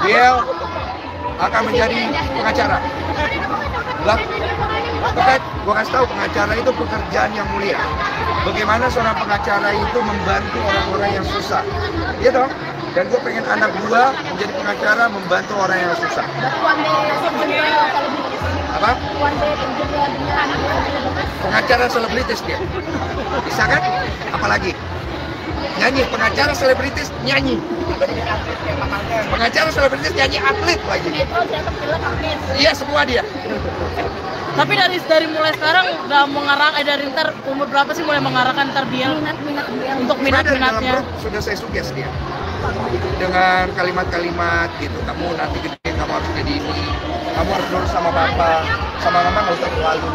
Dia akan menjadi pengacara. Lah, gue kasih tahu, pengacara itu pekerjaan yang mulia. Bagaimana seorang pengacara itu membantu orang-orang yang susah, iya dong. Dan gue pengen anak gue menjadi pengacara, membantu orang yang susah. Apa? Pengacara selebritis dia, bisa kan? Apalagi nyanyi, pengacara selebritis nyanyi, pengacara selebritis nyanyi, atlet lagi. Iya, semua dia. Tapi dari mulai sekarang udah mengarah, dari ntar umur berapa sih mulai mengarahkan ntar dia untuk minat-minatnya? Sudah saya suggest dia dengan kalimat-kalimat gitu, kamu nanti gede kamu harus jadi ini, kamu harus nurut sama bapak, sama mama nggak usah terlalu,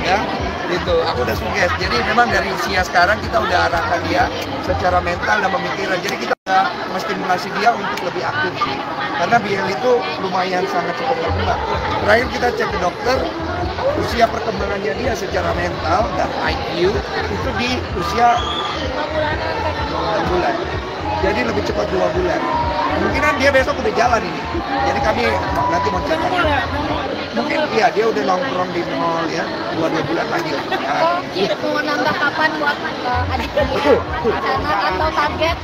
ya gitu. Aku udah suggest. Jadi memang dari usia sekarang kita udah arahkan dia secara mental dan pemikiran. Jadi kita udah menstimulasi dia untuk lebih aktif sih, karena BL itu lumayan sangat cukup berkembang. Terakhir kita cek ke dokter, usia perkembangannya dia secara mental dan IQ itu di usia 6 bulan. Jadi lebih cepat 2 bulan. Kemungkinan dia besok udah jalan ini. Jadi kami nanti mau cek. Mungkin iya, dia udah nongkrong di mall ya, 2 bulan lagi. Oh, mau nambah kapan buat adik ini? Atau target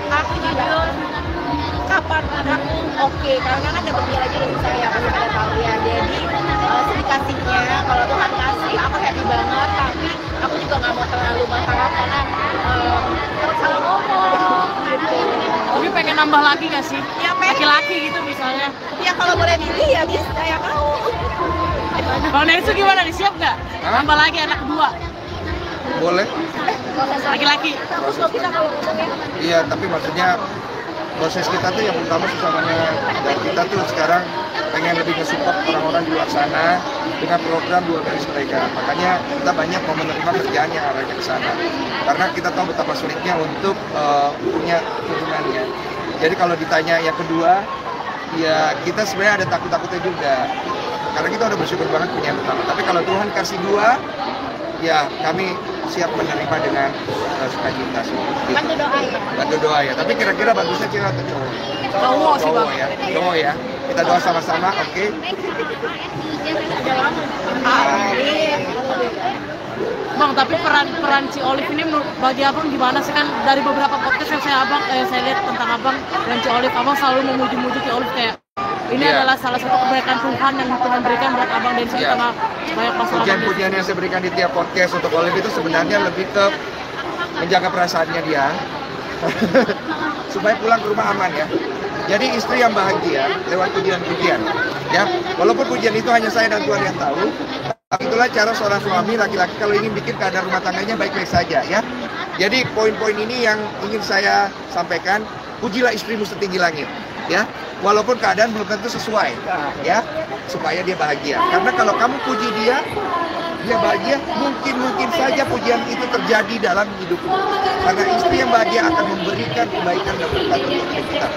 kapan anakku oke, karena kan dapat dia aja dari saya, pasti pada tahu ya. Jadi sedikasihnya kalau Tuhan kasih aku happy banget, tapi aku juga nggak mau terlalu berharap karena terus salah ngomong gitu. Tapi pengen nambah lagi nggak sih? Ya, laki-laki gitu misalnya. Ya kalau boleh milih ya bisa, ya mau. Bang Densu gimana nih, siap nggak? Nambah lagi anak kedua? Boleh. Laki-laki. Kita kalau ngomongnya. Iya, tapi maksudnya proses kita tuh yang pertama sesamanya, dan kita tuh sekarang pengen lebih nge-support orang-orang di luar sana dengan program 2 garis mereka. Makanya kita banyak mau menerima kerjaan yang arahnya ke sana, karena kita tahu betapa sulitnya untuk punya hubungannya. Jadi kalau ditanya yang kedua, ya kita sebenarnya ada takut-takutnya juga, karena kita udah bersyukur banget punya yang pertama. Tapi kalau Tuhan kasih 2, ya kami siap menerima dengan sukacita sih. Gitu. Bantu doa ya. Bantu doa ya. Tapi kira-kira bagusnya cewek atau cowok? Cowok sih, Bang. Ya. Cowok ya. Kita doa sama-sama, oke? Bang, tapi peran Ci Olive ini menurut bagi abang gimana sih? Kan dari beberapa podcast yang saya lihat tentang abang dan Ci Olive, abang selalu memuji-muji Ci Olive kayak ini adalah salah satu kebaikan Tuhan yang Tuhan berikan buat abang dan saya sama banyak masalah. Pujian-pujian yang saya berikan di tiap podcast untuk Olive itu sebenarnya lebih ke menjaga perasaannya dia supaya pulang ke rumah aman ya. Jadi istri yang bahagia lewat pujian-pujian ya. Walaupun pujian itu hanya saya dan Tuhan yang tahu, itulah cara seorang suami laki-laki kalau ingin bikin keadaan rumah tangganya baik-baik saja ya. Jadi poin-poin ini yang ingin saya sampaikan. Pujilah istrimu setinggi langit ya, walaupun keadaan belum tentu sesuai ya, supaya dia bahagia. Karena kalau kamu puji dia bahagia, mungkin saja pujian itu terjadi dalam hidupmu. Karena istri yang bahagia akan memberikan kebaikan dan berkat untuk hidup kita.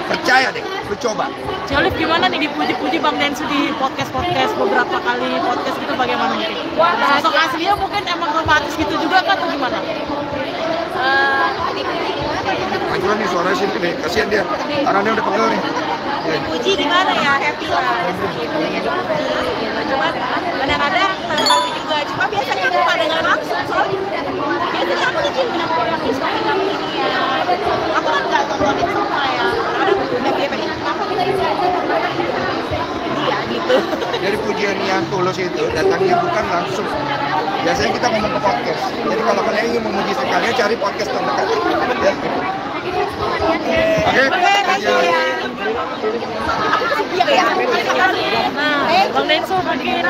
Percaya deh, lu coba. Ci Olive gimana nih dipuji-puji Bang Densu di podcast beberapa kali podcast gitu, bagaimana mungkin? Sosok aslinya mungkin emang romantis gitu juga kan atau gimana? Majuan nih suaranya sini nih, kasihan dia, tangannya udah pegel nih. Dipuji gimana ya, happy lah. Cuma kadang-kadang tahu juga, cuma biasanya aku nggak dengar langsung soalnya. Biasanya aku dikirim sama orang di sana kami ini ya. Aku kan nggak tontonin semua ya. Kadang udah dia pengen apa kita iya gitu. Jadi pujian yang tulus itu datangnya bukan langsung. Biasanya kita ngomong ke podcast. Jadi kalau kalian ingin memuji sekalian, cari podcast terdekat. Ya. Oke. Nah, Bang Densu mungkin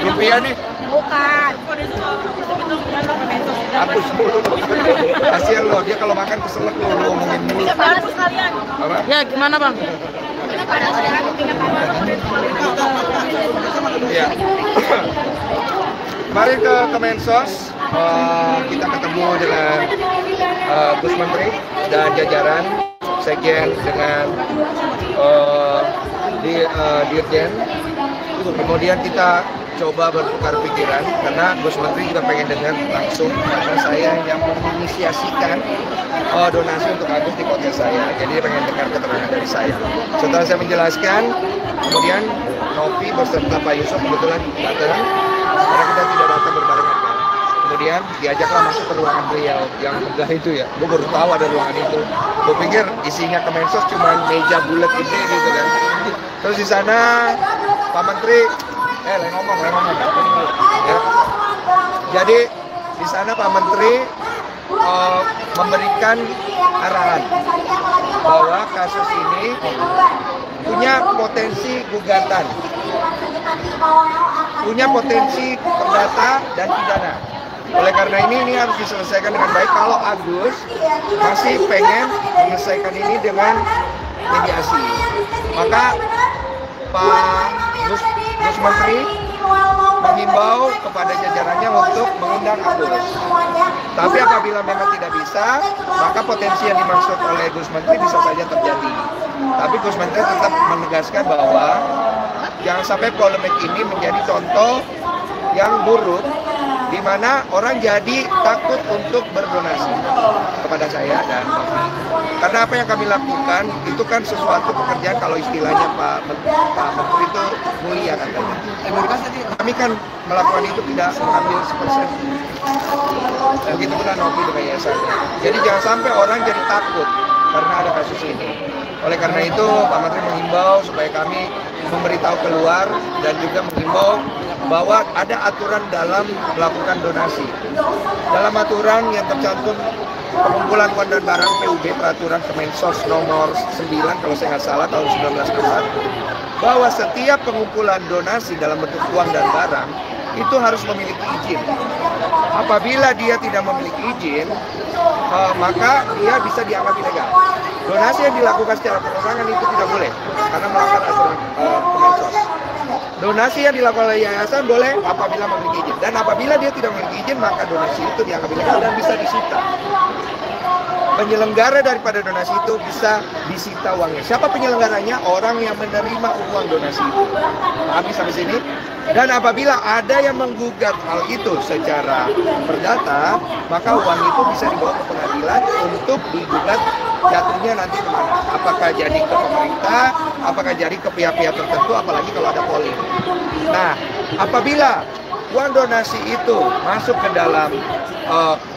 Rupiah nih. Bukan. Hapus mulu. Kasihan loh, dia kalau makan keselak loh, lu ngomongin mulu. Apa? ya gimana Bang? Ya. Kemarin ke Kemensos, kita ketemu dengan Gus Menteri dan jajaran Sekjen dengan Dirjen. Kemudian kita coba bertukar pikiran karena Gus Menteri juga pengen dengar langsung karena saya yang menginisiasikan donasi untuk Agus di podcast saya, jadi dia pengen dengar keterangan dari saya. Setelah saya menjelaskan, kemudian Novi beserta Pak Yusuf kebetulan datang karena kita tidak datang berbarengan kan. Kemudian diajaklah masuk ke ruangan beliau yang megah itu ya. Gue baru tahu ada ruangan itu. Gue pikir isinya Kemensos cuma meja bulat gede gitu kan. Terus di sana Pak Menteri, ngomong. Ya. Jadi di sana Pak Menteri memberikan arahan bahwa kasus ini punya potensi gugatan, punya potensi perdata dan pidana. Oleh karena ini harus diselesaikan dengan baik. Kalau Agus masih pengen menyelesaikan ini dengan mediasi, maka Pak Gus Menteri menghimbau kepada jajarannya untuk mengundang Agus. Tapi apabila memang tidak bisa, maka potensi yang dimaksud oleh Gus Menteri bisa saja terjadi. Tapi Gus Menteri tetap menegaskan bahwa jangan sampai polemik ini menjadi contoh yang buruk, di mana orang jadi takut untuk berdonasi kepada saya dan Novi. Karena apa yang kami lakukan itu kan sesuatu pekerjaan, kalau istilahnya Pak Menteri itu mulia katanya. Kami kan melakukan itu tidak mengambil 1%. Begitu pula Novi dengan yayasannya. Jadi jangan sampai orang jadi takut karena ada kasus ini. Oleh karena itu Pak Menteri mengimbau supaya kami memberitahu keluar dan juga mengimbau bahwa ada aturan dalam melakukan donasi. Dalam aturan yang tercantum pengumpulan uang dan barang PUB, peraturan Kemensos nomor 9 kalau saya nggak salah tahun 1964, bahwa setiap pengumpulan donasi dalam bentuk uang dan barang itu harus memiliki izin. Apabila dia tidak memiliki izin, maka dia bisa dianggap ilegal. Donasi yang dilakukan secara perorangan itu tidak boleh karena melanggar aturan Kemensos. Donasi yang dilakukan oleh yayasan boleh apabila memiliki izin, dan apabila dia tidak memiliki izin maka donasi itu dianggap ilegal dan bisa disita. Penyelenggara daripada donasi itu bisa disita uangnya. Siapa penyelenggaranya? Orang yang menerima uang donasi itu. Pahami sampai sini? Dan apabila ada yang menggugat hal itu secara perdata, maka uang itu bisa dibawa ke pengadilan untuk digugat jatuhnya nanti kemana? Apakah jadi ke pemerintah, apakah jadi ke pihak-pihak tertentu, apalagi kalau ada polling. Nah, apabila uang donasi itu masuk ke dalam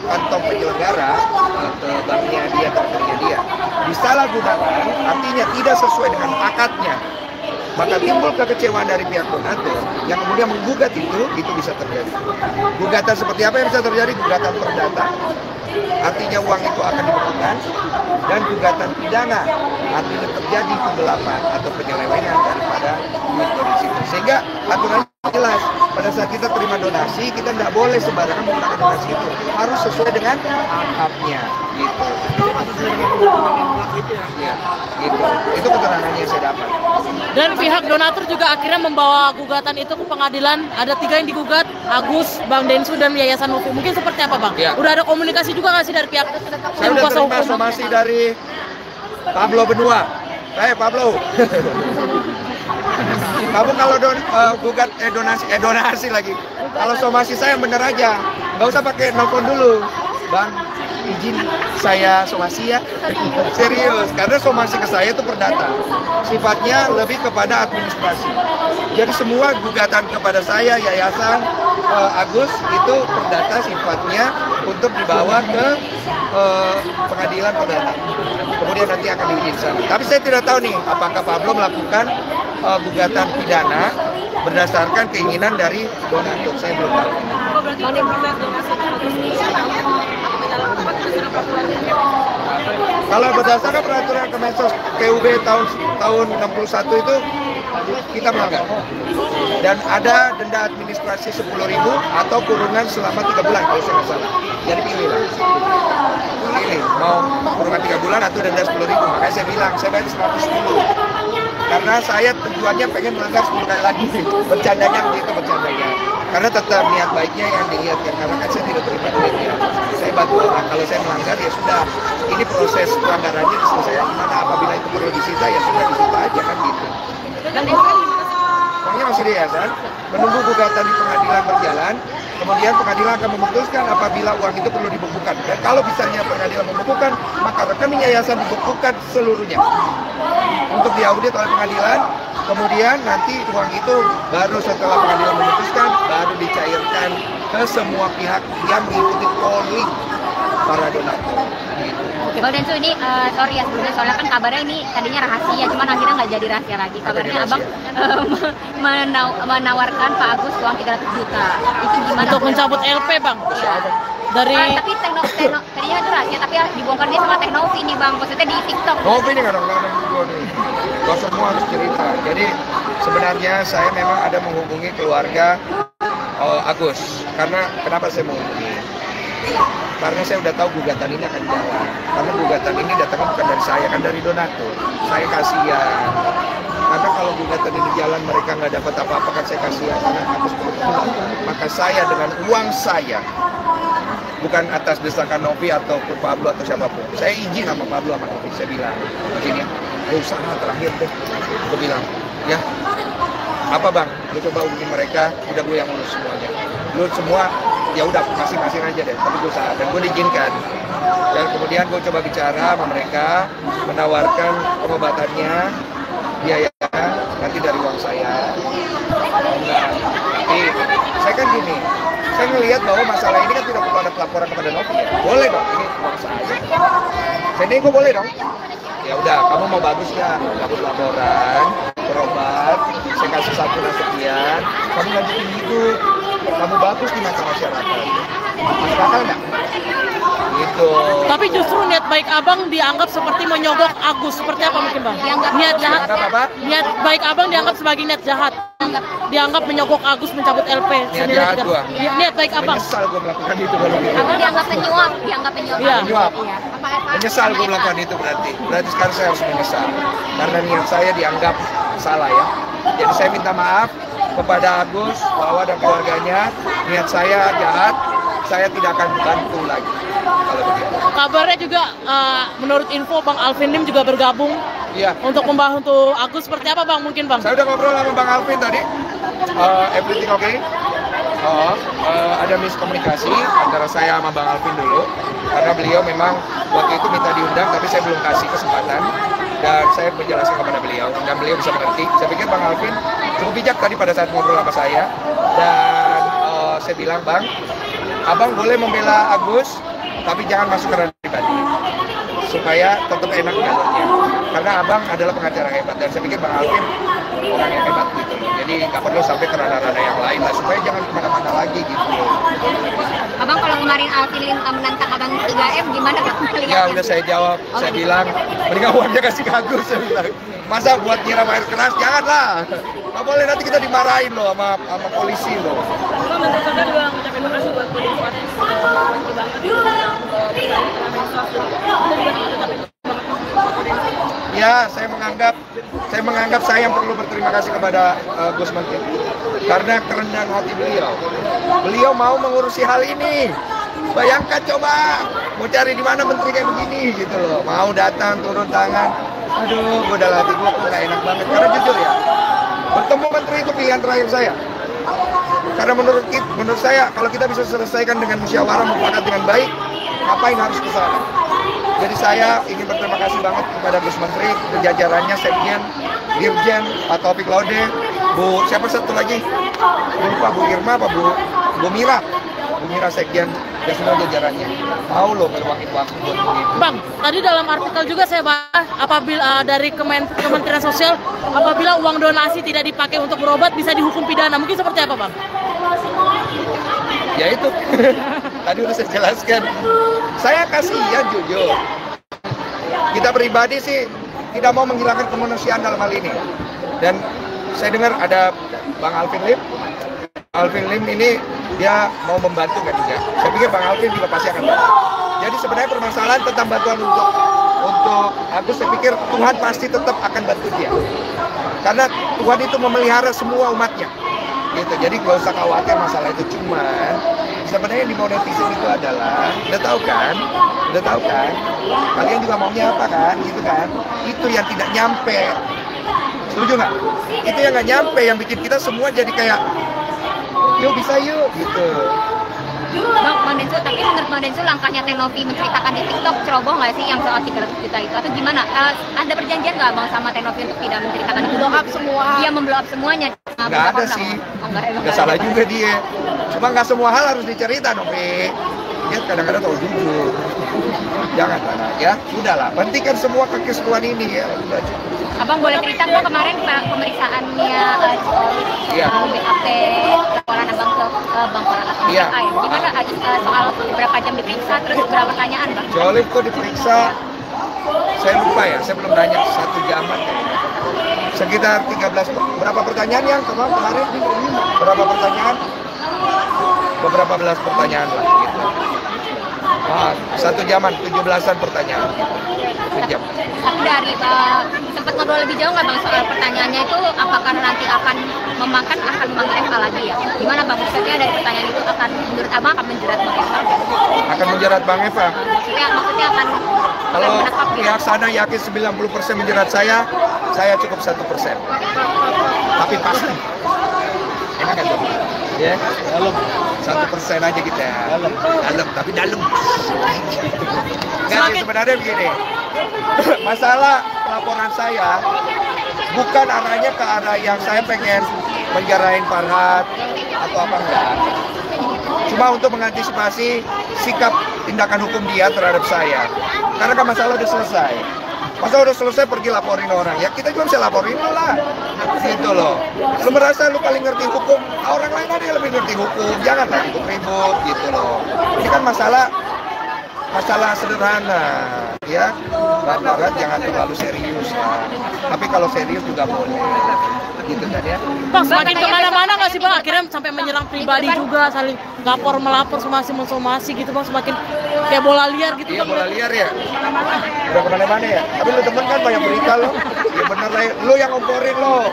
kantong penyelenggara, ke banknya dia, ke rekeningnya dia, disalahgunakan, artinya tidak sesuai dengan akadnya, maka timbul kekecewaan dari pihak donatur yang kemudian menggugat itu bisa terjadi. Gugatan seperti apa yang bisa terjadi? Gugatan perdata, artinya uang itu akan dibekukan, dan gugatan pidana, artinya terjadi penggelapan atau penyelewengan daripada duit donasi itu. Sehingga aturannya jelas, pada saat kita terima donasi, kita tidak boleh sembarangan menggunakan donasi itu, harus sesuai dengan akadnya, gitu. Ya, gitu. Itu keterangannya yang saya dapat. Dan pihak donatur juga akhirnya membawa gugatan itu ke pengadilan. Ada 3 yang digugat, Agus, Bang Densu, dan Yayasan Novi. Mungkin seperti apa, Bang? Ya. Udah ada komunikasi juga nggak sih dari pihak saya udah terima somasi dari Pablo Benua. Pablo. Kamu kalau gugat donasi lagi. Kalau somasi saya bener aja, nggak usah pakai nelfon dulu, Bang. Izin saya somasi ya. Serius, karena somasi ke saya itu perdata. Sifatnya lebih kepada administrasi. Jadi semua gugatan kepada saya, Yayasan Agus itu perdata sifatnya untuk dibawa ke pengadilan perdata. Kemudian nanti akan diizinkan. Tapi saya tidak tahu nih, apakah Pablo melakukan gugatan pidana berdasarkan keinginan dari donatur. Saya belum tahu. Kalau berdasarkan peraturan Kemensos PUB tahun 61 itu kita melanggar, dan ada denda administrasi 10.000 atau kurungan selama 3 bulan kalau saya nggak salah. Jadi pilihlah, mau kurungan 3 bulan atau denda 10.000. Makanya saya bilang saya bayar 110 karena saya tujuannya pengen melanggar 10 kali lagi. Bercandanya begitu, bercandanya. Karena tetap niat baiknya yang dilihat, karena kan saya tidak terima duitnya. Saya bantu orang, kalau saya melanggar ya sudah. Ini proses pelanggarannya diselesaikan gimana, apabila itu perlu disita ya sudah disita aja kan gitu. Dan uangnya masih di yayasan. menunggu gugatan di pengadilan berjalan. Kemudian pengadilan akan memutuskan apabila uang itu perlu dibekukan. Dan kalau misalnya pengadilan membekukan, maka rekening yayasan dibekukan seluruhnya untuk diaudit oleh pengadilan. Kemudian nanti uang itu baru setelah pengadilan memutuskan, baru dicairkan ke semua pihak yang mengikuti polling para donatur. Gitu. Bang Densu, ini sorry ya sebelumnya, soalnya kan kabarnya ini tadinya rahasia, cuman akhirnya nggak jadi rahasia lagi. Kabarnya Abang menawarkan Pak Agus uang 300 juta. Itu gimana? Untuk mencabut LP, Bang. Dari Tapi tadinya itu rahasia, tapi dibongkar dia sama Teknovi nih Bang, maksudnya di TikTok. Novi ini kadang-kadang gue nih. Kau semua harus cerita. Jadi sebenarnya saya memang ada menghubungi keluarga Agus. Karena kenapa saya menghubungi? Karena saya udah tahu gugatan ini akan jalan. Karena gugatan ini datangnya bukan dari saya, kan dari donatur. Saya kasihan. Karena kalau gugatan ini jalan mereka nggak dapat apa-apa, kan saya kasihan. Karena Agus berpulang. Maka saya dengan uang saya, bukan atas desakan Novi atau Pablo atau siapapun. Saya izin sama Pablo sama Novi. Saya bilang, begini, gue usaha terakhir deh. Gue bilang, ya, apa bang? Lu coba hubungin mereka, udah gue yang ngurus semuanya. Lu semua, ya udah masing-masing aja deh. Tapi gue usaha dan gue diizinkan. Dan kemudian gue coba bicara sama mereka, menawarkan pengobatannya, biaya nanti dari uang saya. Enggak, tapi saya kan gini. Saya ngelihat bahwa masalah ini kan tidak perlu ada pelaporan kepada Novi. Boleh dong, ini uang saya. Jadi gue boleh dong. Ya udah, kamu mau bagus ya, dapat laporan, berobat, saya kasih santunan sekian, kamu lanjutin hidup, kamu bagus di mata masyarakat. Masuk akal nggak? Gitu. Tapi justru niat baik Abang dianggap seperti menyogok Agus. Seperti apa mungkin Bang? Niat jahat. Niat baik Abang dianggap sebagai niat jahat. Dianggap menyogok Agus mencabut LP. Niat jahat gua. Niat baik Abang. Menyesal gue melakukan itu kalau gitu. Abang dianggap penyuap, Iya. Menyuap. Menyesal gue melakukan itu berarti. Berarti sekarang saya harus menyesal. Karena niat saya dianggap salah ya. Jadi saya minta maaf kepada Agus, Wawa dan keluarganya. Niat saya jahat. Saya tidak akan bantu lagi kalau begitu. Kabarnya juga menurut info Bang Alvin Lim juga bergabung Iya. untuk membantu Agus. Seperti apa Bang mungkin Bang? Saya udah ngobrol sama Bang Alvin tadi. Everything okay? Ada miskomunikasi antara saya sama Bang Alvin dulu. Karena beliau memang waktu itu minta diundang, tapi saya belum kasih kesempatan. Dan saya menjelaskan kepada beliau, dan beliau bisa mengerti. Saya pikir Bang Alvin cukup bijak tadi pada saat ngobrol sama saya. Dan saya bilang, Bang, Abang boleh membela Agus, tapi jangan masuk ke ranah pribadi. Supaya tetap enak jalurnya. Karena Abang adalah pengacara hebat. Dan saya pikir Bang Alvin orang yang hebat gitu loh. Jadi nggak perlu sampai ke ranah-ranah yang lain lah. Supaya jangan kemana-mana lagi gitu loh. Abang kalau kemarin Alvin Lim menantang Abang 3M gimana Bang? Ya udah saya jawab, saya bilang mendingan uangnya kasih ke Agus, saya bilang. Masa buat nyiram air keras, janganlah. Nggak boleh, nanti kita dimarahin loh sama polisi loh. Bang, dan juga ngucapin makasih buat Ya, saya menganggap saya yang perlu berterima kasih kepada Gus Menteri karena kerendahan hati beliau. Beliau mau mengurusi hal ini. Bayangkan coba, mau cari di mana menteri kayak begini gitu loh. Mau datang turun tangan. Aduh, gue udah latih gue kok gak enak banget. Karena jujur ya, bertemu menteri itu pilihan terakhir saya. Karena menurut saya kalau kita bisa selesaikan dengan musyawarah mufakat dengan baik, ngapain harus ke sana? Jadi saya ingin berterima kasih banget kepada Gus Menteri, jajarannya, Sekjen, Dirjen, Pak Taufik Laude, Bu siapa satu lagi? Lupa Bu Irma apa Bu Mira? Bu Mira Sekjen dan semua jajarannya. Mau loh meluangin waktu buat begitu. Bang, tadi dalam artikel juga saya bahas apabila dari Kementerian Sosial, apabila uang donasi tidak dipakai untuk berobat bisa dihukum pidana. Mungkin seperti apa, Bang? Ya itu, tadi udah saya jelaskan. Saya kasihan jujur. Kita pribadi sih tidak mau menghilangkan kemanusiaan dalam hal ini. Dan saya dengar ada Bang Alvin Lim. Alvin Lim ini dia mau membantu kan juga. Saya pikir Bang Alvin juga pasti akan bantu. Jadi sebenarnya permasalahan tentang bantuan untuk Agus, saya pikir Tuhan pasti tetap akan bantu dia. Karena Tuhan itu memelihara semua umatnya. Gitu. Jadi gak usah khawatir masalah itu. Cuman sebenarnya yang dimau netizen itu adalah udah tahu kan kalian juga maunya apa kan gitu kan, itu yang tidak nyampe. Setuju nggak? Itu yang nggak nyampe, yang bikin kita semua jadi kayak yuk bisa yuk gitu. Bang Densu, tapi menurut Bang Densu langkahnya Teh Novi menceritakan di TikTok ceroboh nggak sih yang soal 300 juta itu atau gimana? Ada perjanjian nggak Bang sama Teh Novi untuk tidak menceritakan itu? Blow up semua. Dia memblow up semuanya. Nggak ada sih, nggak salah juga dia. Cuma nggak semua hal harus dicerita dong, dia kadang-kadang tahu jujur. Jangan ya, sudahlah. Hentikan semua kekesuan ini ya. Udah cukup. Abang boleh cerita kok kemarin pemeriksaannya Iya. BAP laporan abang ke Bang Iya. Gimana soal berapa jam diperiksa terus berapa pertanyaan Bang? Jolif kok diperiksa, saya lupa ya, saya belum nanya 1 jaman. Sekitar 13, berapa pertanyaan yang kemarin? Berapa pertanyaan? Beberapa belas pertanyaan lah gitu. 1 jaman, 17-an pertanyaan. Sejam. Tapi dari sempat ngobrol lebih jauh nggak Bang soal pertanyaannya itu apakah nanti akan memanggil Eva lagi ya? Gimana Bang? Maksudnya dari pertanyaan itu akan menurut Abang akan menjerat Bang Eva? Akan menjerat Bang Eva. Maksudnya akan Kalau menangkap gitu. pihak sana yakin 90% menjerat saya cukup 1%. Tapi pasti. Enak kan tuh? Ya, dalam 1% aja kita. Dalam, tapi dalam. Nggak sih, sebenarnya begini. Masalah laporan saya bukan arahnya ke arah yang saya pengen menjarain Farhad atau apa enggak. Cuma untuk mengantisipasi sikap tindakan hukum dia terhadap saya. Karena kan masalah udah selesai. Masa udah selesai pergi laporin orang, ya kita juga bisa laporin lo lah. Gitu loh. Lu merasa lu paling ngerti hukum, orang lain ada yang lebih ngerti hukum. Janganlah ribut gitu loh. Ini kan masalah sederhana, ya. Bang Farhad jangan terlalu serius lah. Tapi kalau serius juga boleh. Gitu kan ya. Bang, semakin kemana-mana nggak sih Bang? Akhirnya sampai menyerang pribadi juga, saling melapor somasi gitu Bang, semakin kayak bola liar gitu. Iya, Bang. bola liar ya. Udah kemana-mana ya. Tapi lu temen kan banyak berita lo. Ya bener lah, lu yang ngomporin lo.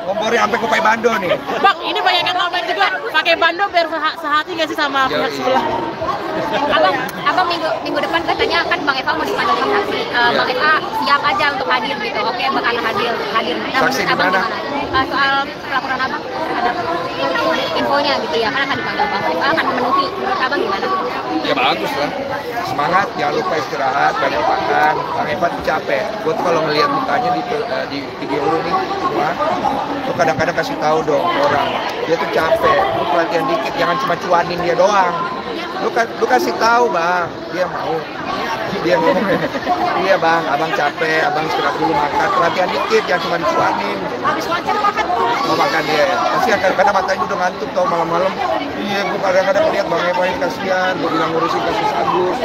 Ngomporin sampai ke Pai Bando nih. Bang, ini banyak yang komen juga pakai bando biar sehati nggak sih sama Ya, pihak iya. sebelah? Abang minggu depan katanya kan Bang Eva mau dipanggil jadi saksi. Bang Eva siap aja untuk hadir gitu. Oke, bakal hadir. Nah, Saksi di menurut Abang mana? gimana? Soal laporan Abang ada infonya gitu ya, kan akan dipanggil Bang Eva akan memenuhi. Menurut Abang gimana? Ya bagus lah. Semangat, jangan lupa istirahat, banyak makan. Bang Evan capek. Gue tuh kalau ngelihat mukanya di video lu nih semua, tuh kadang-kadang kasih tahu dong orang. Dia tuh capek. Lu perhatian dikit, jangan cuma cuanin dia doang. Lu kasih tahu Bang, dia mau. Dia ngomong, iya Bang, abang capek, abang istirahat dulu makan. Perhatian dikit, jangan cuma dicuanin. Habis wawancara makan tuh. Mau makan dia ya. Kasihan kadang-kadang matanya udah ngantuk tau malam-malam. Iya, gue kadang-kadang lihat Bang Eva yang kasihan. Gue bilang ngurusin kasus Agus,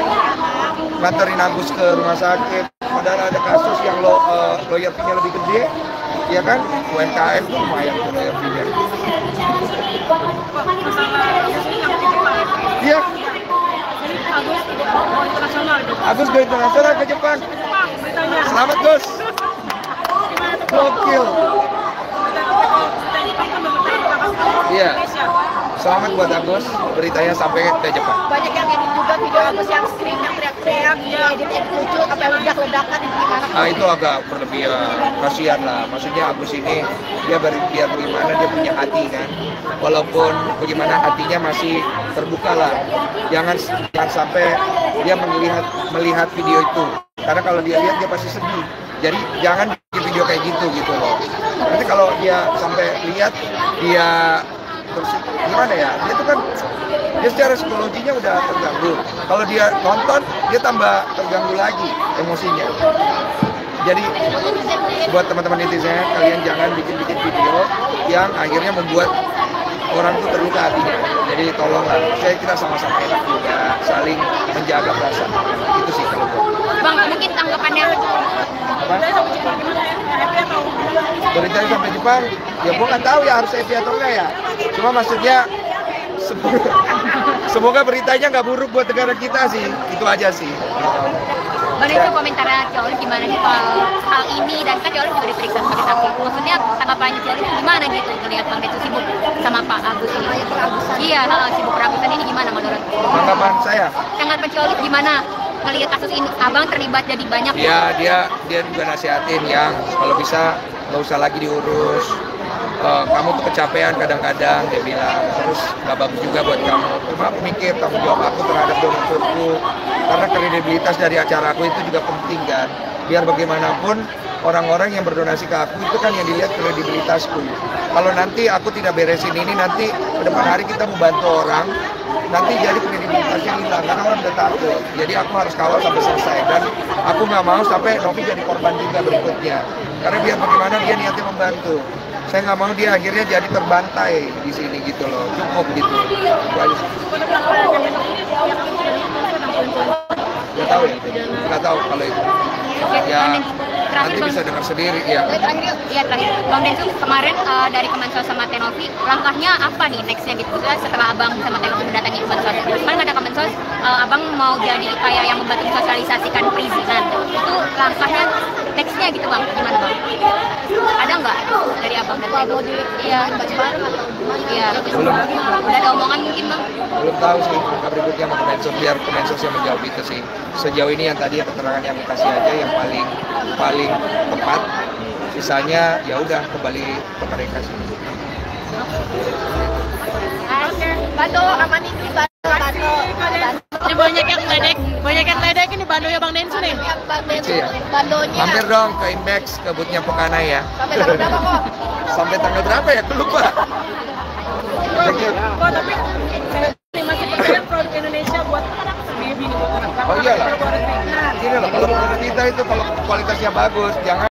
nganterin Agus ke rumah sakit. Padahal ada kasus yang lawyer fee-nya lebih gede, ya kan? UMKM tuh lumayan tuh lawyer fee-nya. Iya. Agus ke internasional ke Jepang. Selamat Gus. Gokil. Iya. Selamat buat Agus, beritanya sampai ke Jepang. Banyak yang edit juga video Agus yang screen yang teriak-teriak, edit lucu sampai ledak-ledakan gimana? Nah itu agak berlebihan, kasihan lah. Maksudnya Agus ini dia biar bagaimana dia punya hati kan. Walaupun bagaimana hatinya masih terbuka lah. Jangan sampai dia melihat video itu. Karena kalau dia lihat dia pasti sedih. Jadi jangan bikin video kayak gitu loh. Nanti kalau dia sampai lihat dia terus gimana ya? Dia tuh kan dia secara psikologinya udah terganggu. Kalau dia nonton dia tambah terganggu lagi emosinya. Jadi buat teman-teman netizen, kalian jangan bikin video yang akhirnya membuat orang tuh terluka hatinya. Jadi tolonglah, kita sama-sama enak juga, saling menjaga perasaan. Itu sih kalau gue. Bang, mungkin tanggapannya Apa? Beritanya sampai Jepang, ya gue nggak tahu ya harus happy atau enggak ya. Cuma maksudnya semoga beritanya nggak buruk buat negara kita sih, itu aja sih. Bang itu komentarnya Cik Olive gimana sih soal hal ini, dan kan Cik Olive juga diperiksa sebagai saksi. Maksudnya tanggapannya Cik Olive gimana gitu ngelihat Bang Densu sibuk sama Pak Agus ini? Iya, sibuk peragusan ini gimana menurut? Tanggapan saya? Tanggapan Cik Olive gimana ngelihat kasus ini? Abang terlibat jadi banyak. Ya dia juga nasihatin yang kalau bisa nggak usah lagi diurus. kamu tuh kecapean kadang-kadang, dia bilang, terus gak bagus juga buat kamu. Cuma aku mikir tanggung jawab aku terhadap donaturku, karena kredibilitas dari acara aku itu juga penting kan. Biar bagaimanapun orang-orang yang berdonasi ke aku itu kan yang dilihat kredibilitasku. Kalau nanti aku tidak beresin ini, nanti ke depan hari kita membantu orang, nanti jadi kredibilitasnya hilang karena orang udah takut. Jadi aku harus kawal sampai selesai, dan aku nggak mau sampai Novi jadi korban juga berikutnya. Karena biar bagaimana dia niatnya membantu. Saya nggak mau dia akhirnya jadi terbantai di sini gitu loh. Cukup gitu. Nggak tahu ya, nggak tahu kalau itu. Ya, nanti bisa dengar sendiri ya. Iya terakhir, Bang Densu kemarin dari Kemensos sama Tenovi, langkahnya apa nih nextnya gitu? Setelah Abang sama Tenovi mendatangi Kemensos, kemarin ada Kemensos, Abang mau jadi kayak yang membantu sosialisasikan perizinan. Itu langkahnya nextnya gitu Bang, gimana Bang? Ada nggak dari Abang dan Tenovi? Iya, iya. Udah ada omongan mungkin Bang? Belum tahu sih, langkah berikutnya mau Kemensos, biar Kemensos yang menjawab itu sih. Sejauh ini yang tadi keterangan yang dikasih aja yang paling tepat, sisanya ya udah kembali ke mereka sih. Bando, amanin dulu Bando. Ini banyak yang ledek ini Bando ya Bang Densu nih. Iya. Bandonya. Mampir dong ke Index, ke boothnya Pekana ya. Sampai tanggal berapa kok? Sampai tanggal berapa ya? Aku lupa. Thank you. Kok tapi masih percaya produk Indonesia buat baby nih buat anak. Oh iyalah. Gini loh, kalau produk kita itu kalau kualitasnya bagus, jangan